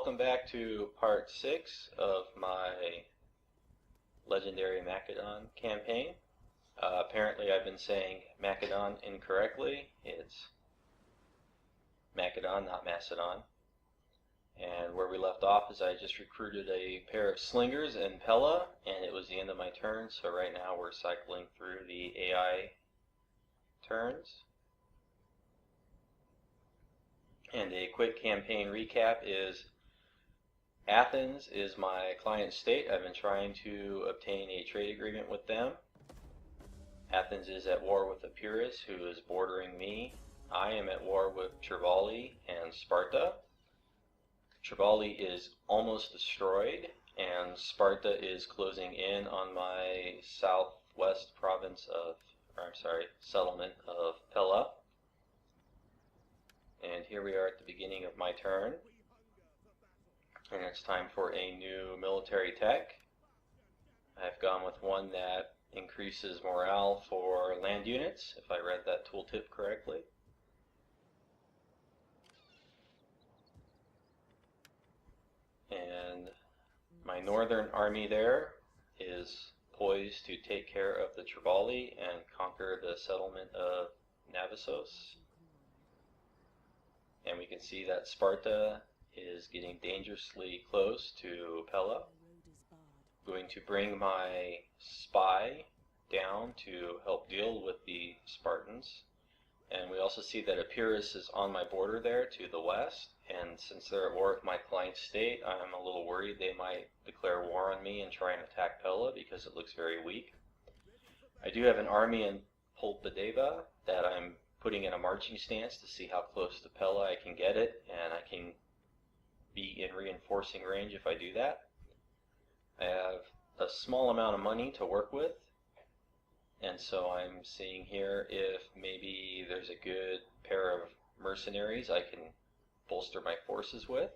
welcome back to part 6 of my legendary Macedon campaign. Apparently I've been saying Macedon incorrectly. It's Macedon, not Macedon. And where we left off is I just recruited a pair of slingers in Pella, and it was the end of my turn, so right now we're cycling through the AI turns. And a quick campaign recap is Athens is my client state. I've been trying to obtain a trade agreement with them. Athens is at war with Epirus, who is bordering me. I am at war with Triballi and Sparta. Triballi is almost destroyed, and Sparta is closing in on my southwest settlement of Pella. And here we are at the beginning of my turn, and it's time for a new military tech. I've gone with one that increases morale for land units, if I read that tooltip correctly. And my northern army there is poised to take care of the Triballi and conquer the settlement of Navisos. And we can see that Sparta is getting dangerously close to Pella. I'm going to bring my spy down to help deal with the Spartans. And we also see that Epirus is on my border there to the west. And since they're at war with my client state, I'm a little worried they might declare war on me and try and attack Pella because it looks very weak. I do have an army in Polpadeva that I'm putting in a marching stance to see how close to Pella I can get it, and I can be in reinforcing range if I do that. I have a small amount of money to work with, and so I'm seeing here if maybe there's a good pair of mercenaries I can bolster my forces with,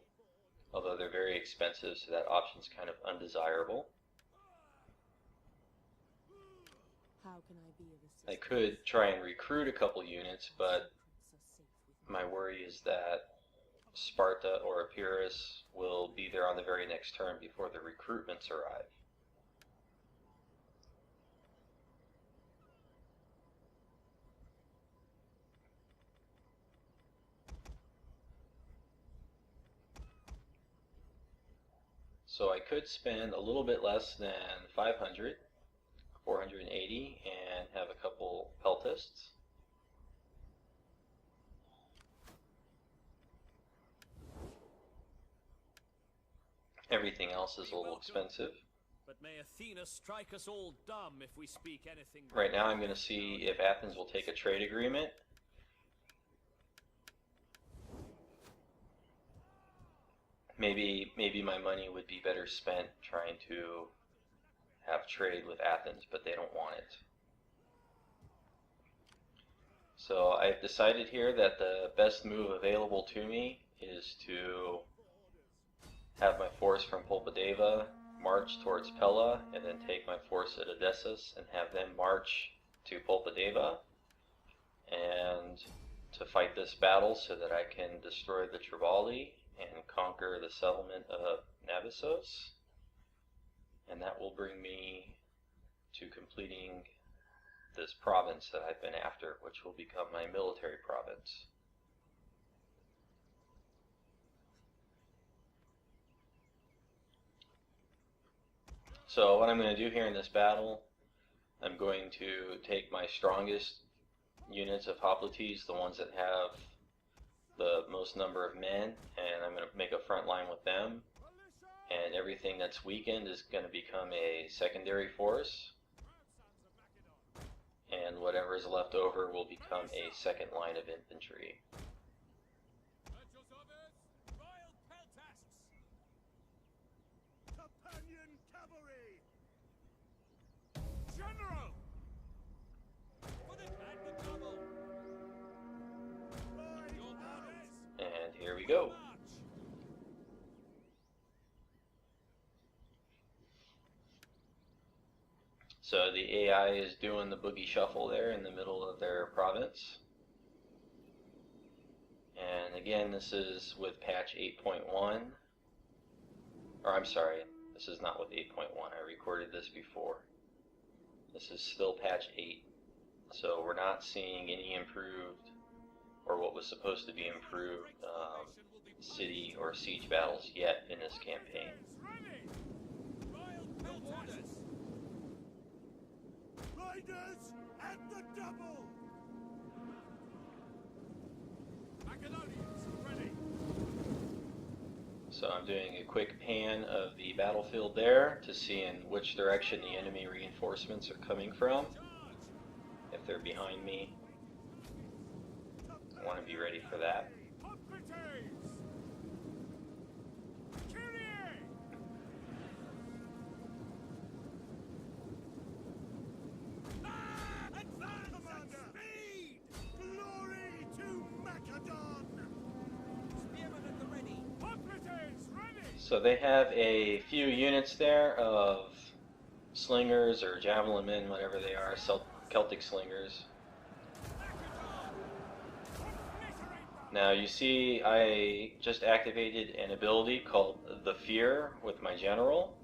although they're very expensive, so that option's kind of undesirable. I could try and recruit a couple units, but my worry is that Sparta or Epirus will be there on the very next turn before the recruitments arrive. So I could spend a little bit less than 500, 480, and have a couple peltists. Everything else is a little expensive. But may Athena strike us all dumb if we speak anything. Right now I'm going to see if Athens will take a trade agreement. Maybe my money would be better spent trying to have trade with Athens, but they don't want it. So I've decided here that the best move available to me is to have my force from Polpadeva march towards Pella, and then take my force at Odessus and have them march to Polpadeva, and to fight this battle so that I can destroy the Triballi and conquer the settlement of Navisos. And that will bring me to completing this province that I've been after, which will become my military province. So what I'm going to do here in this battle, I'm going to take my strongest units of hoplites, the ones that have the most number of men, and I'm going to make a front line with them. And everything that's weakened is going to become a secondary force, and whatever is left over will become a second line of infantry. And here we go. So the AI is doing the boogie shuffle there in the middle of their province. And again, this is with patch 8.1. or I'm sorry, this is not with 8.1. I recorded this before. This is still patch 8. So we're not seeing any improved, or what was supposed to be improved, city or siege battles yet in this campaign. Riders at the double! Macedonians ready! So I'm doing a quick pan of the battlefield there to see in which direction the enemy reinforcements are coming from. If they're behind me, I want to be ready for that. Commander! Speed! Glory to Macedon! Spearmen at the ready! Hoplites ready! So they have a few units there of slingers or javelin men, whatever they are, Celtic slingers. Now you see I just activated an ability called the Fear with my general.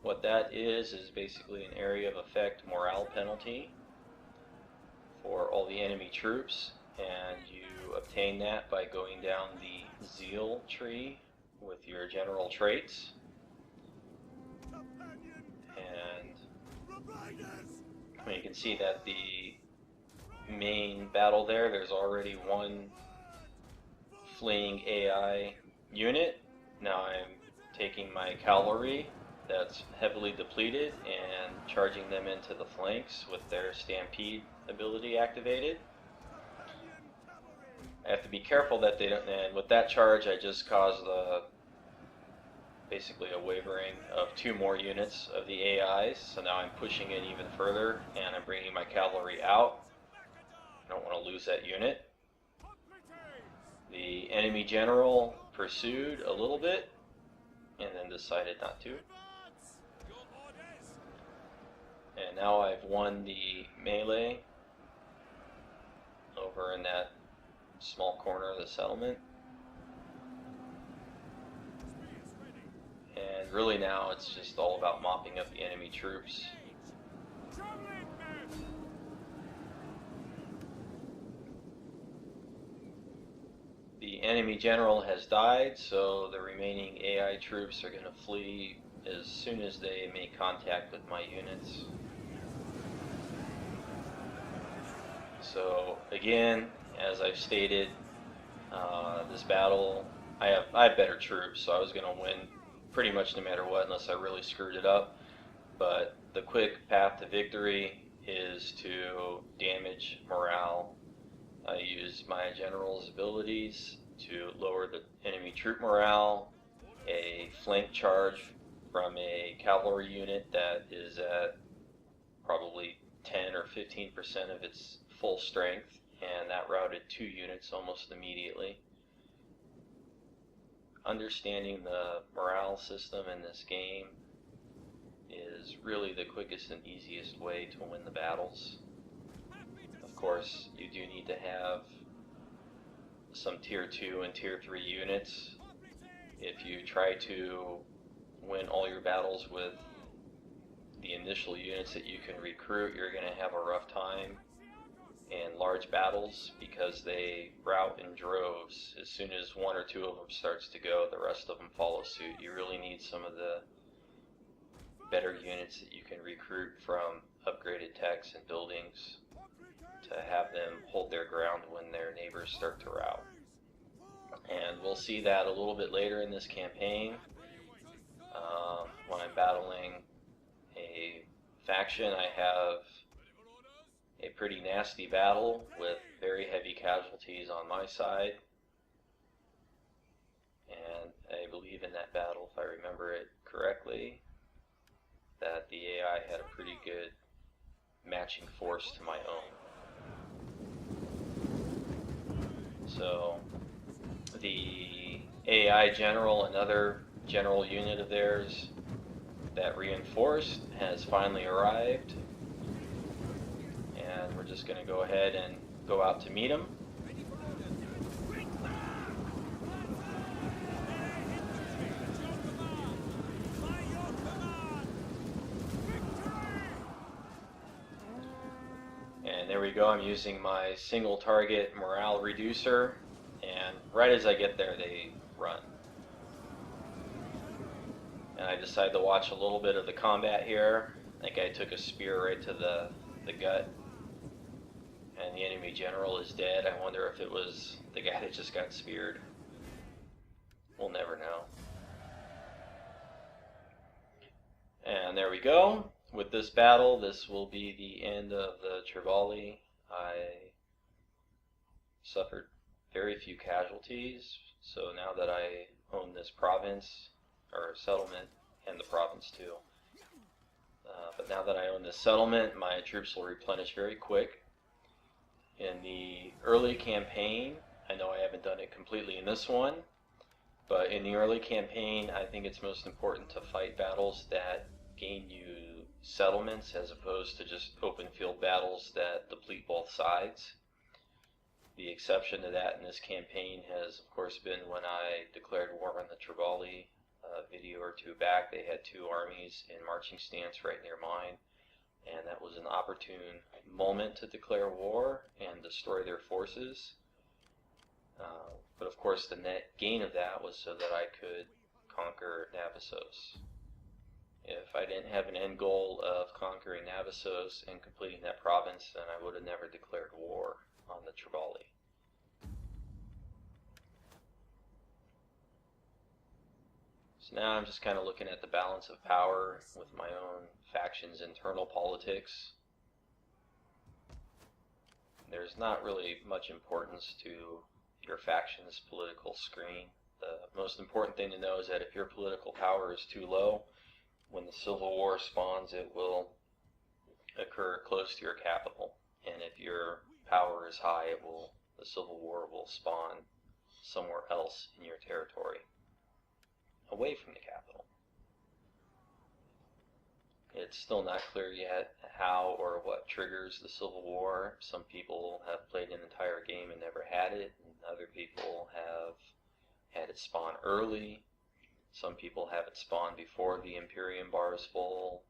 What that is basically an area of effect morale penalty for all the enemy troops, and you obtain that by going down the Zeal tree with your general traits. And you can see that the main battle there's already one fleeing AI unit. Now I'm taking my cavalry that's heavily depleted and charging them into the flanks with their stampede ability activated. I have to be careful that they don't, and with that charge I just caused basically a wavering of 2 more units of the AIs, so now I'm pushing it even further and I'm bringing my cavalry out. I don't want to lose that unit. The enemy general pursued a little bit and then decided not to. And now I've won the melee over in that small corner of the settlement. And really now it's just all about mopping up the enemy troops. The enemy general has died, so the remaining AI troops are going to flee as soon as they make contact with my units. So again, as I've stated, this battle, I have better troops, so I was going to win pretty much no matter what unless I really screwed it up. But the quick path to victory is to damage morale. I use my general's abilities to lower the enemy troop morale, a flank charge from a cavalry unit that is at probably 10 or 15% of its full strength, and that routed 2 units almost immediately. Understanding the morale system in this game is really the quickest and easiest way to win the battles. Of course, you do need to have some tier 2 and tier 3 units. If you try to win all your battles with the initial units that you can recruit, you're going to have a rough time in large battles because they rout in droves. As soon as 1 or 2 of them starts to go, the rest of them follow suit. You really need some of the better units that you can recruit from upgraded techs and buildings to have them hold their ground when their neighbors start to rout. And we'll see that a little bit later in this campaign when I'm battling a faction. I have a pretty nasty battle with very heavy casualties on my side, and I believe in that battle, if I remember it correctly, that the AI had a pretty good matching force to my own. So the AI general, another general unit of theirs that reinforced, has finally arrived, and we're just going to go ahead and go out to meet him. And there we go, I'm using my single target morale reducer, and right as I get there they run. And I decided to watch a little bit of the combat here. I think I took a spear right to the gut. And the enemy general is dead. I wonder if it was the guy that just got speared. We'll never know. And there we go. With this battle, this will be the end of the Triballi. I suffered very few casualties, so now that I own this province, or settlement, and the province too. But now that I own this settlement, my troops will replenish very quick. In the early campaign, I know I haven't done it completely in this one, but in the early campaign, I think it's most important to fight battles that gain you settlements as opposed to just open field battles that deplete both sides. The exception to that in this campaign has, of course, been when I declared war on the Triballi a video or two back. They had two armies in marching stance right near mine, and that was an opportune moment to declare war and destroy their forces. But of course the net gain of that was so that I could conquer Navassos. If I didn't have an end goal of conquering Navassos and completing that province, then I would have never declared war on the Triballi. So now I'm just kind of looking at the balance of power with my own faction's internal politics. There's not really much importance to your faction's political screen. The most important thing to know is that if your political power is too low, when the Civil War spawns, it will occur close to your capital. And if your power is high, the Civil War will spawn somewhere else in your territory, away from the capital. It's still not clear yet how or what triggers the Civil War. Some people have played an entire game and never had it, and other people have had it spawn early. Some people have it spawn before the Imperium bar is full.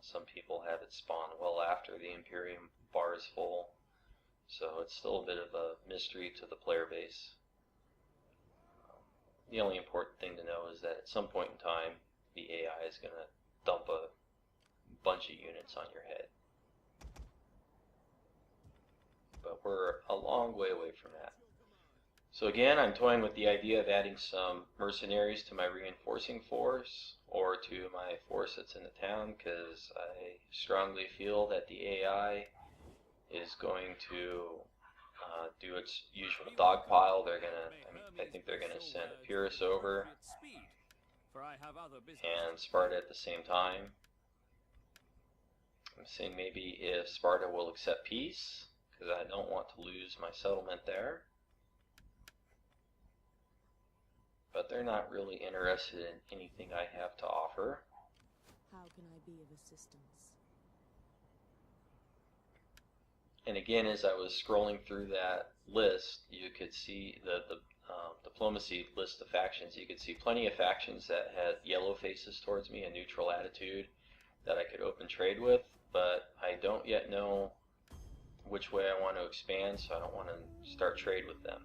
Some people have it spawn well after the Imperium bar is full. So it's still a bit of a mystery to the player base. The only important thing to know is that at some point in time, the AI is going to dump a bunch of units on your head. But we're a long way away from that. So again, I'm toying with the idea of adding some mercenaries to my reinforcing force, or to my force that's in the town, because I strongly feel that the AI is going to do its usual dogpile. I think they're gonna send Epirus over and Sparta at the same time. I'm saying maybe if Sparta will accept peace, because I don't want to lose my settlement there. But they're not really interested in anything I have to offer. How can I be of assistance? And again, as I was scrolling through that list, you could see the diplomacy list of factions. You could see plenty of factions that had yellow faces towards me, a neutral attitude that I could open trade with, but I don't yet know which way I want to expand, so I don't want to start trade with them.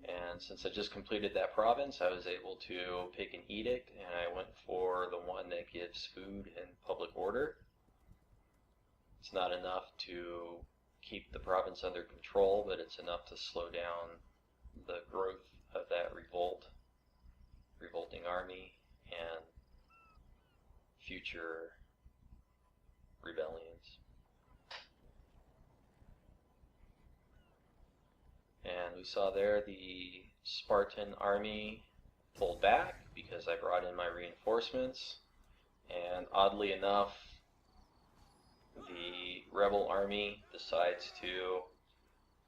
And since I just completed that province, I was able to pick an edict, and I went for the one that gives food and public order. It's not enough to keep the province under control, but it's enough to slow down the growth of that revolting army, and future rebellions. And we saw there the Spartan army pulled back because I brought in my reinforcements, and oddly enough, the rebel army decides to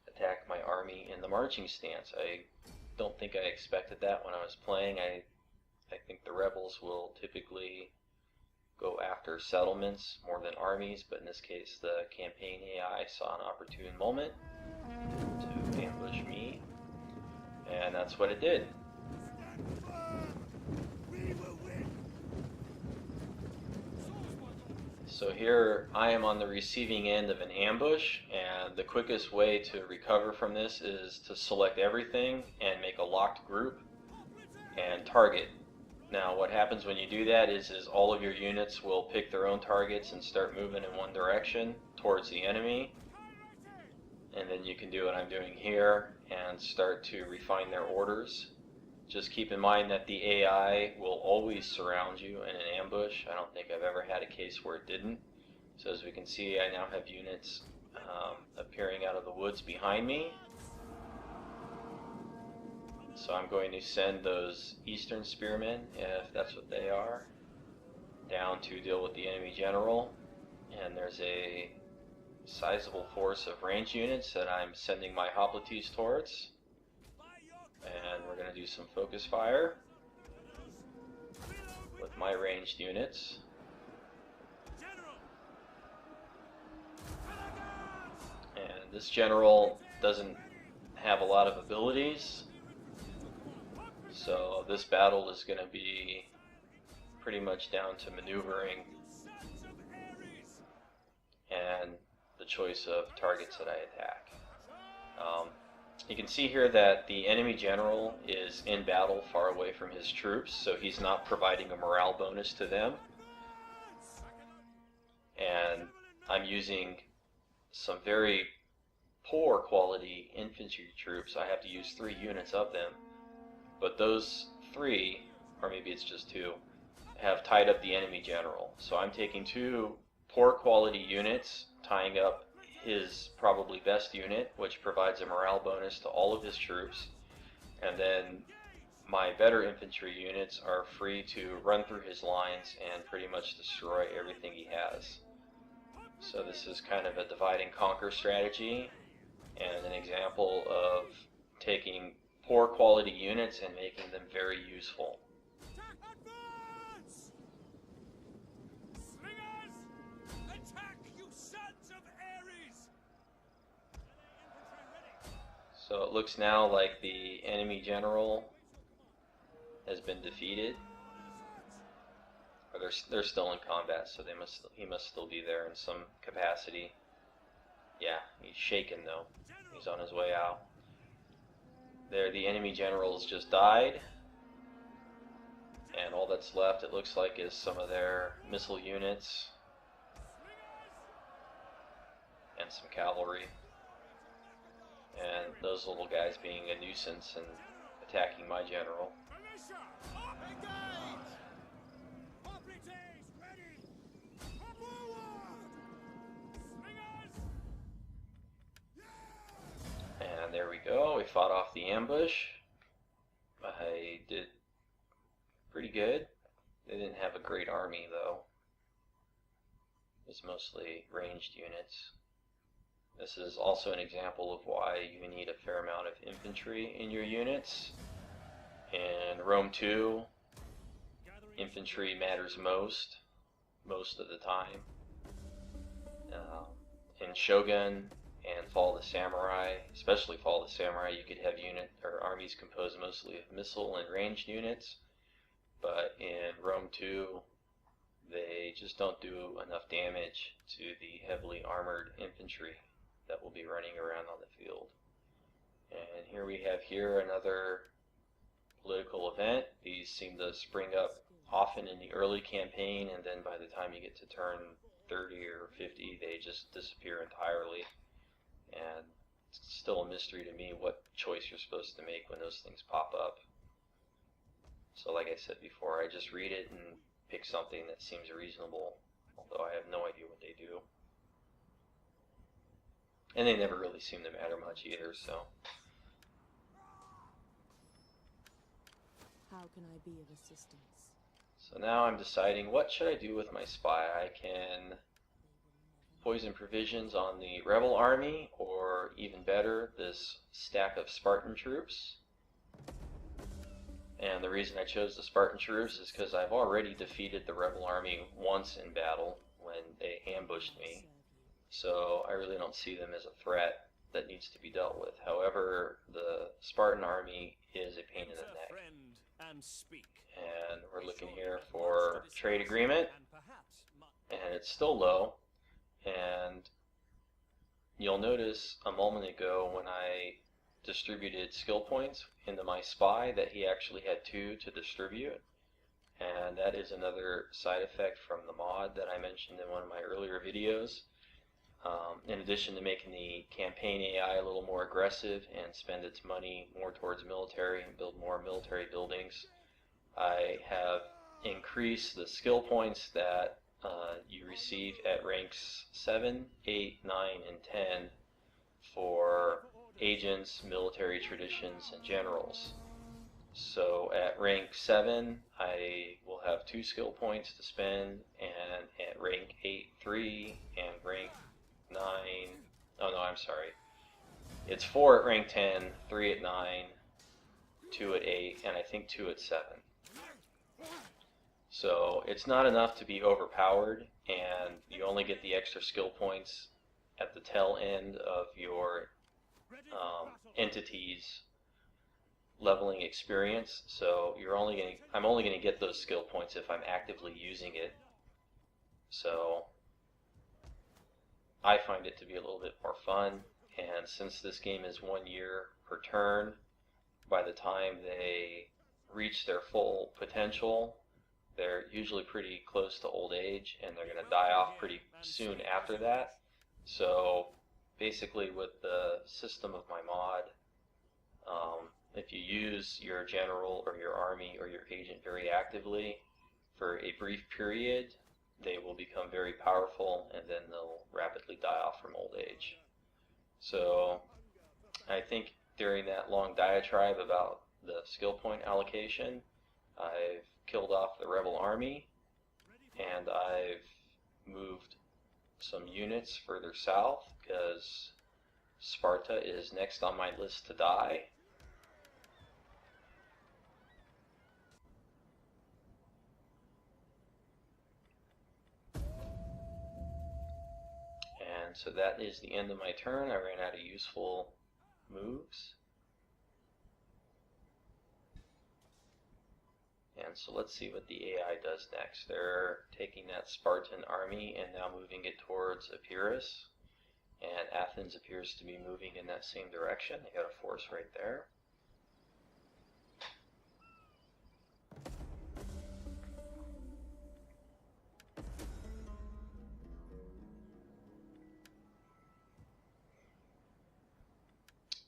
attack my army in the marching stance. I don't think I expected that when I was playing. I think the rebels will typically go after settlements more than armies, but in this case the campaign AI saw an opportune moment to ambush me, and that's what it did. So here I am on the receiving end of an ambush, and the quickest way to recover from this is to select everything and make a locked group and target. Now what happens when you do that is all of your units will pick their own targets and start moving in one direction towards the enemy, and then you can do what I'm doing here and start to refine their orders. Just keep in mind that the AI will always surround you in an ambush. I don't think I've ever had a case where it didn't. So as we can see, I now have units appearing out of the woods behind me. So I'm going to send those Eastern Spearmen, if that's what they are, down to deal with the enemy general. And there's a sizable force of range units that I'm sending my hoplites towards. And we're going to do some focus fire with my ranged units. And this general doesn't have a lot of abilities, so this battle is going to be pretty much down to maneuvering and the choice of targets that I attack. You can see here that the enemy general is in battle far away from his troops, so he's not providing a morale bonus to them. And I'm using some very poor quality infantry troops. I have to use 3 units of them, but those 3, or maybe it's just 2, have tied up the enemy general. So I'm taking 2 poor quality units, tying up his probably best unit, which provides a morale bonus to all of his troops, and then my better infantry units are free to run through his lines and pretty much destroy everything he has. So this is kind of a divide and conquer strategy, and an example of taking poor quality units and making them very useful. So it looks now like the enemy general has been defeated. Or they're still in combat, so he must still be there in some capacity. Yeah, he's shaken though. He's on his way out. There, the enemy generals just died. And all that's left, it looks like, is some of their missile units and some cavalry. And those little guys being a nuisance and attacking my general. And there we go, we fought off the ambush. I did pretty good. They didn't have a great army though. It was mostly ranged units. This is also an example of why you need a fair amount of infantry in your units. In Rome 2, infantry matters most of the time. In Shogun and Fall of the Samurai, especially Fall of the Samurai, you could have armies composed mostly of missile and ranged units. But in Rome 2, they just don't do enough damage to the heavily armored infantry that will be running around on the field. And here we have another political event. These seem to spring up often in the early campaign, and then by the time you get to turn 30 or 50, they just disappear entirely. And it's still a mystery to me what choice you're supposed to make when those things pop up. So like I said before, I just read it and pick something that seems reasonable, although I have no idea what they do. And they never really seem to matter much either, so. How can I be of assistance? So now I'm deciding, what should I do with my spy? I can poison provisions on the rebel army, or even better, this stack of Spartan troops. And the reason I chose the Spartan troops is because I've already defeated the rebel army once in battle when they ambushed me. So I really don't see them as a threat that needs to be dealt with. However, the Spartan army is a pain in the neck. And we're looking here for trade agreement. and it's still low. And you'll notice a moment ago when I distributed skill points into my spy that he actually had 2 to distribute, and that is another side effect from the mod that I mentioned in one of my earlier videos. In addition to making the campaign AI a little more aggressive and spend its money more towards military and build more military buildings, I have increased the skill points that you receive at ranks 7, 8, 9, and 10 for agents, military traditions, and generals. So at rank 7, I will have 2 skill points to spend, and at rank 8, 3, and rank 9, oh no, I'm sorry. It's 4 at rank 10, 3 at 9, 2 at 8, and I think 2 at 7. So it's not enough to be overpowered, and you only get the extra skill points at the tail end of your entity's leveling experience. So I'm only going to get those skill points if I'm actively using it. So I find it to be a little bit more fun, and since this game is 1 year per turn, by the time they reach their full potential, they're usually pretty close to old age, and they're going to die off pretty soon after that. So basically, with the system of my mod, if you use your general or your army or your agent very actively for a brief period, they will become very powerful, and then they'll rapidly die off from old age. So I think during that long diatribe about the skill point allocation, I've killed off the rebel army, and I've moved some units further south because Sparta is next on my list to die. And so that is the end of my turn. I ran out of useful moves. And so let's see what the AI does next. They're taking that Spartan army and now moving it towards Epirus. And Athens appears to be moving in that same direction. They got a force right there.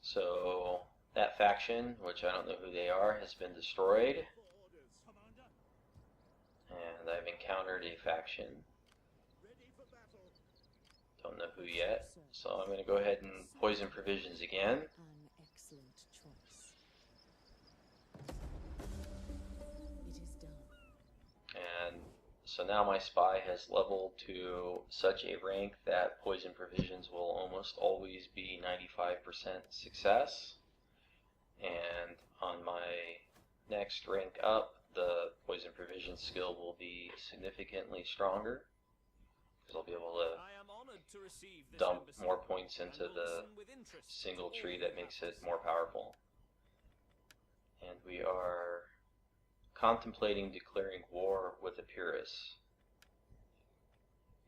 So that faction, which I don't know who they are, has been destroyed. And I've encountered a faction. Don't know who yet. So I'm going to go ahead and poison provisions again. An excellent choice. It is done. And so now my spy has leveled to such a rank that poison provisions will almost always be 95% success. And on my next rank up, the poison provision skill will be significantly stronger, because I'll be able to dump more points into the single tree that makes it more powerful. And we are contemplating declaring war with Epirus.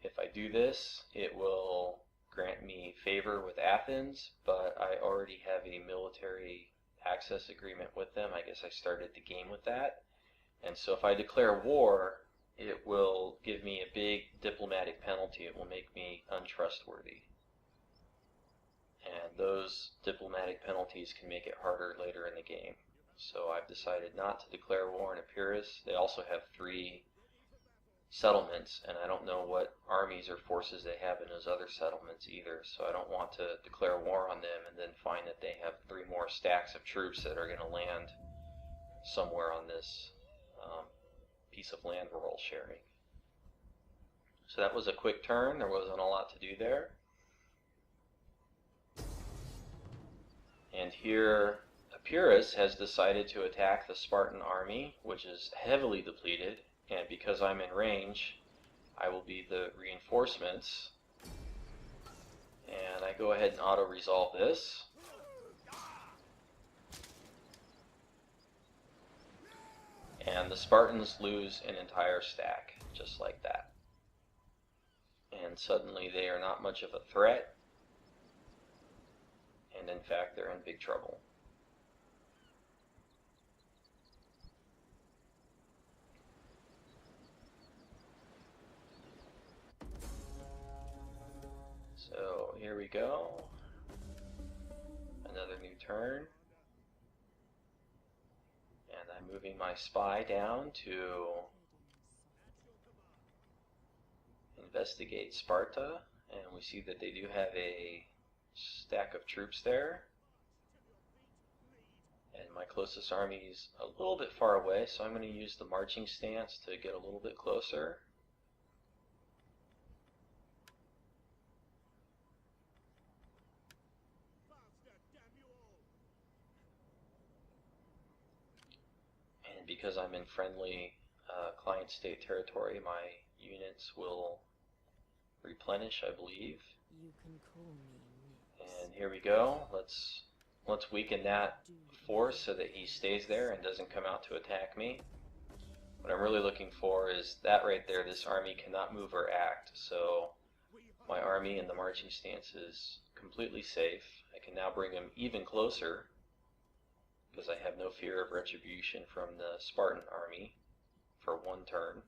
If I do this, it will grant me favor with Athens, but I already have a military access agreement with them. I guess I started the game with that. And so if I declare war, it will give me a big diplomatic penalty. It will make me untrustworthy. And those diplomatic penalties can make it harder later in the game. So I've decided not to declare war on Epirus. They also have 3 settlements, and I don't know what armies or forces they have in those other settlements either. So I don't want to declare war on them and then find that they have 3 more stacks of troops that are going to land somewhere on this piece of land we're all sharing. So that was a quick turn. There wasn't a lot to do there. And here Epirus has decided to attack the Spartan army, which is heavily depleted, and because I'm in range, I will be the reinforcements. And I go ahead and auto-resolve this. And the Spartans lose an entire stack, just like that. and suddenly they are not much of a threat, and in fact they're in big trouble. So here we go, another new turn, and I'm moving my spy down to investigate Sparta, and we see that they do have a stack of troops there, and my closest army is a little bit far away, so I'm going to use the marching stance to get a little bit closer. And because I'm in friendly client state territory, my units will replenish, I believe. You can call me Nix. And here we go. Let's weaken that force so that he stays there and doesn't come out to attack me. What I'm really looking for is that right there. This army cannot move or act, so my army in the marching stance is completely safe. I can now bring him even closer because I have no fear of retribution from the Spartan army for one turn.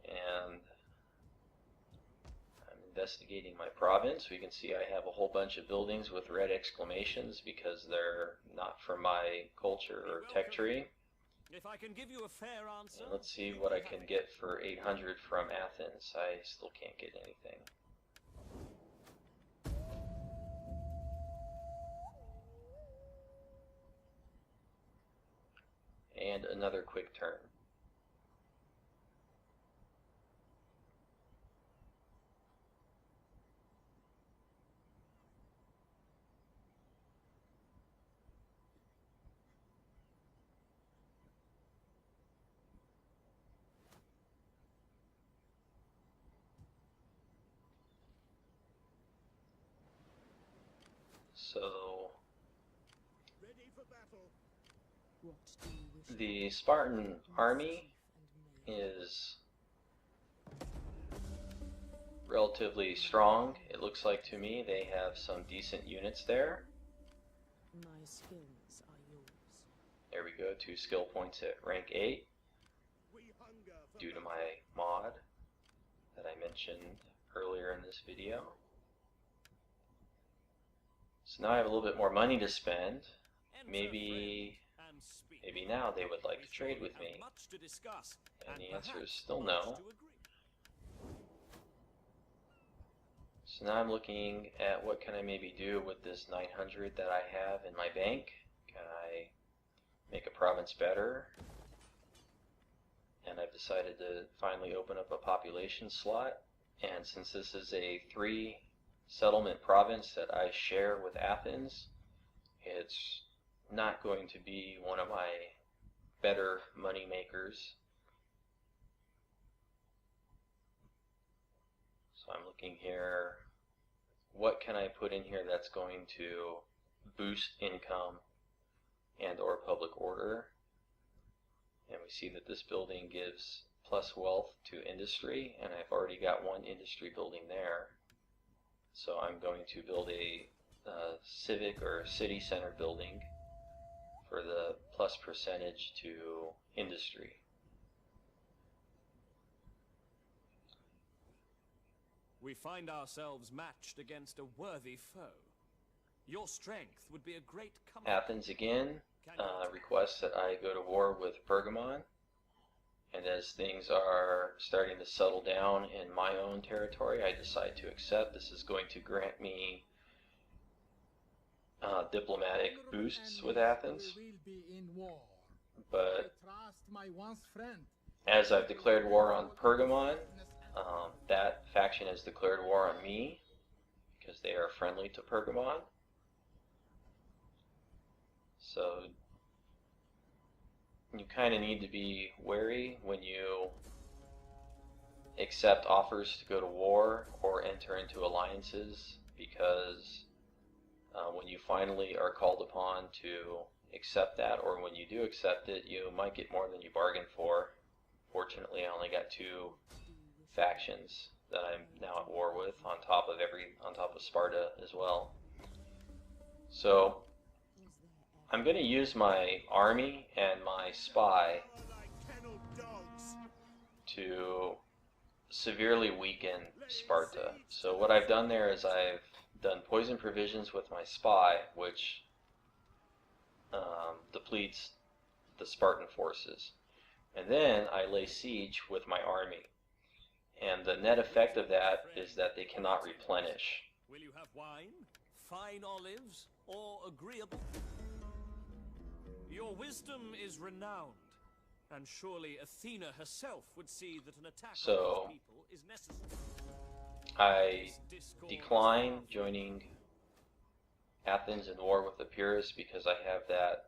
And I'm investigating my province. We can see I have a whole bunch of buildings with red exclamations because they're not from my culture or tech tree. If I can give you a fair answer, And let's see what I can get for 800 from Athens. I still can't get anything. And another quick turn. So Ready for battle. What do you wish? the Spartan army is relatively strong. It looks like to me they have some decent units there. My skills are yours. There we go, 2 skill points at rank 8 We hunger for due to my mod that I mentioned earlier in this video. So now I have a little bit more money to spend. Maybe now they would like to trade with me. And the answer is still no. So now I'm looking at what can I maybe do with this 900 that I have in my bank. Can I make a province better? And I've decided to finally open up a population slot. And since this is a 3 settlement province that I share with Athens, it's not going to be one of my better money makers. So I'm looking here, what can I put in here that's going to boost income and or public order? And we see that this building gives plus wealth to industry, and I've already got one industry building there. So I'm going to build a civic or city center building for the plus percentage to industry. We find ourselves matched against a worthy foe. Your strength would be a great comfort. Athens again requests that I go to war with Pergamon, and as things are starting to settle down in my own territory, I decide to accept. This is going to grant me diplomatic boosts with Athens, We will be in war. but I trust my once friend. as I've declared war on Pergamon, that faction has declared war on me because they are friendly to Pergamon. So you kind of need to be wary when you accept offers to go to war or enter into alliances, because when you finally are called upon to accept that, or when you do accept it, you might get more than you bargained for. only got 2 factions that I'm now at war with, on top of Sparta as well. So I'm going to use my army and my spy to severely weaken Sparta. So what I've done there is I've done poison provisions with my spy, which depletes the Spartan forces. And then I lay siege with my army. And the net effect of that is that they cannot replenish. Will you have wine, fine olives, or agreeable? Your wisdom is renowned, and surely Athena herself would see that an attack on these people is necessary. I decline joining Athens in war with Epirus because I have that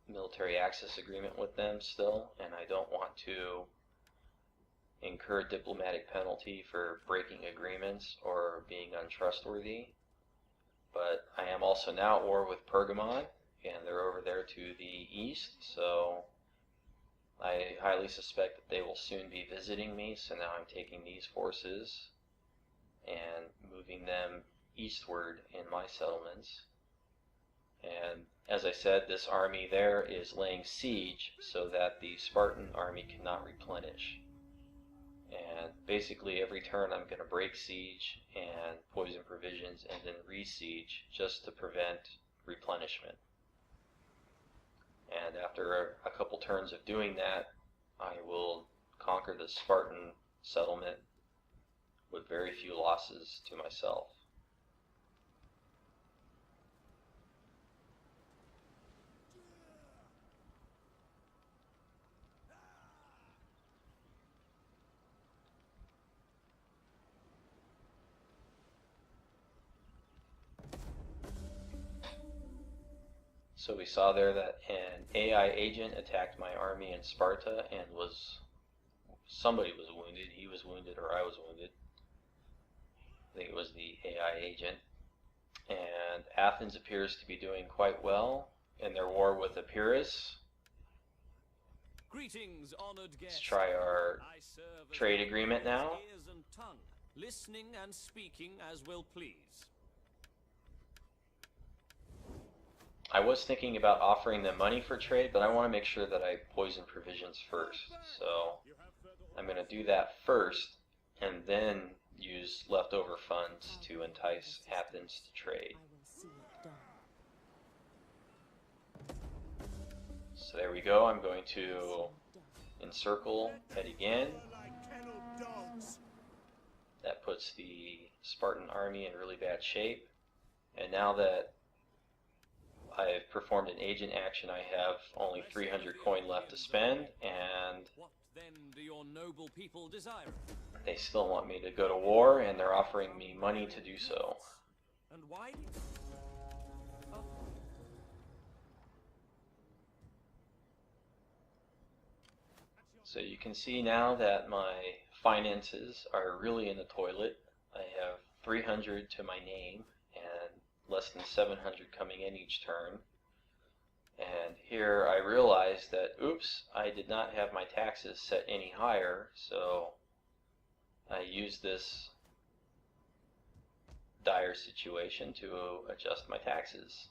military access agreement with them still, and I don't want to incur diplomatic penalty for breaking agreements or being untrustworthy. But I am also now at war with Pergamon, and they're over there to the east, so I highly suspect that they will soon be visiting me. So now I'm taking these forces and moving them eastward in my settlements. And as I said, this army there is laying siege so that the Spartan army cannot replenish. And basically every turn I'm going to break siege and poison provisions and then re-siege just to prevent replenishment. And after a couple turns of doing that, I will conquer the Spartan settlement with very few losses to myself. So we saw there that an AI agent attacked my army in Sparta and somebody was wounded. He was wounded or I was wounded. I think it was the AI agent. And Athens appears to be doing quite well in their war with Epirus. Greetings, honored guests. Let's try our trade agreement now. Ears and tongue, listening and speaking as will please. I was thinking about offering them money for trade, but I want to make sure that I poison provisions first. So I'm going to do that first and then use leftover funds to entice Athens to trade. I will see it done. So there we go. I'm going to encircle it again. That puts the Spartan army in really bad shape. And now that I've performed an agent action, I have only 300 coin left to spend, and What then do your noble people desire? they still want me to go to war, and they're offering me money to do so. And why do So you can see now that my finances are really in the toilet. I have 300 to my name and less than 700 coming in each turn. And here I realized that, oops, I did not have my taxes set any higher, so I used this dire situation to adjust my taxes.